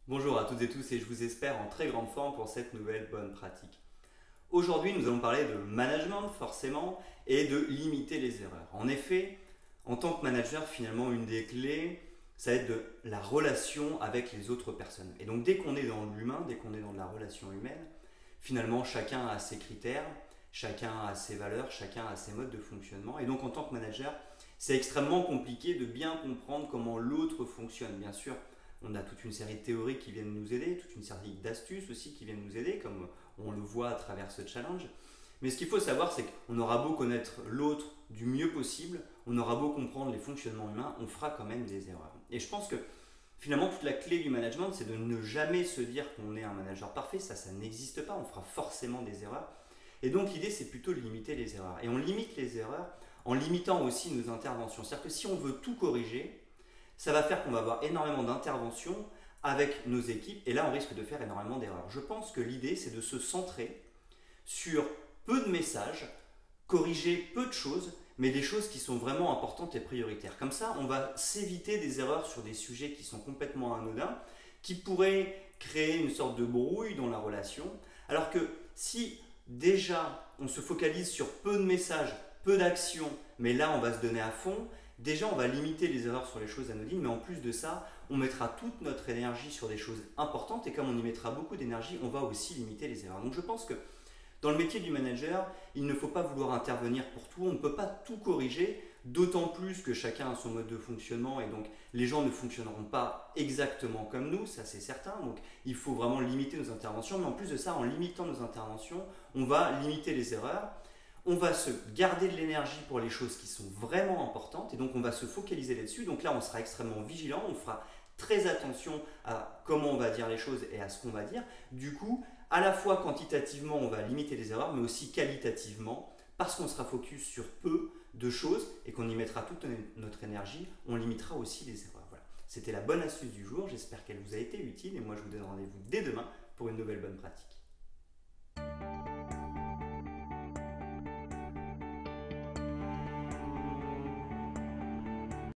Bonjour à toutes et tous et je vous espère en très grande forme pour cette nouvelle bonne pratique. Aujourd'hui, nous allons parler de management forcément et de limiter les erreurs. En effet, en tant que manager, finalement, une des clés, ça va être de la relation avec les autres personnes. Et donc, dès qu'on est dans l'humain, dès qu'on est dans la relation humaine, finalement, chacun a ses critères, chacun a ses valeurs, chacun a ses modes de fonctionnement. Et donc, en tant que manager, c'est extrêmement compliqué de bien comprendre comment l'autre fonctionne. Bien sûr, on a toute une série de théories qui viennent nous aider, toute une série d'astuces aussi qui viennent nous aider, comme on le voit à travers ce challenge. Mais ce qu'il faut savoir, c'est qu'on aura beau connaître l'autre du mieux possible, on aura beau comprendre les fonctionnements humains, on fera quand même des erreurs. Et je pense que finalement, toute la clé du management, c'est de ne jamais se dire qu'on est un manager parfait, ça n'existe pas, on fera forcément des erreurs. Et donc l'idée, c'est plutôt de limiter les erreurs. Et on limite les erreurs en limitant aussi nos interventions. C'est-à-dire que si on veut tout corriger, ça va faire qu'on va avoir énormément d'interventions avec nos équipes et là on risque de faire énormément d'erreurs. Je pense que l'idée c'est de se centrer sur peu de messages, corriger peu de choses, mais des choses qui sont vraiment importantes et prioritaires. Comme ça, on va s'éviter des erreurs sur des sujets qui sont complètement anodins, qui pourraient créer une sorte de brouille dans la relation, alors que si déjà on se focalise sur peu de messages, peu d'actions, mais là on va se donner à fond, déjà on va limiter les erreurs sur les choses anodines, mais en plus de ça, on mettra toute notre énergie sur des choses importantes et comme on y mettra beaucoup d'énergie, on va aussi limiter les erreurs. Donc je pense que dans le métier du manager, il ne faut pas vouloir intervenir pour tout, on ne peut pas tout corriger, d'autant plus que chacun a son mode de fonctionnement et donc les gens ne fonctionneront pas exactement comme nous, ça c'est certain, donc il faut vraiment limiter nos interventions, mais en plus de ça, en limitant nos interventions, on va limiter les erreurs, on va se garder de l'énergie pour les choses qui sont vraiment importantes et donc on va se focaliser là-dessus, donc là on sera extrêmement vigilant, on fera très attention à comment on va dire les choses et à ce qu'on va dire, du coup à la fois quantitativement on va limiter les erreurs mais aussi qualitativement parce qu'on sera focus sur peu de choses et qu'on y mettra toute notre énergie, on limitera aussi les erreurs. Voilà. C'était la bonne astuce du jour, j'espère qu'elle vous a été utile et moi je vous donne rendez-vous dès demain pour une nouvelle bonne pratique.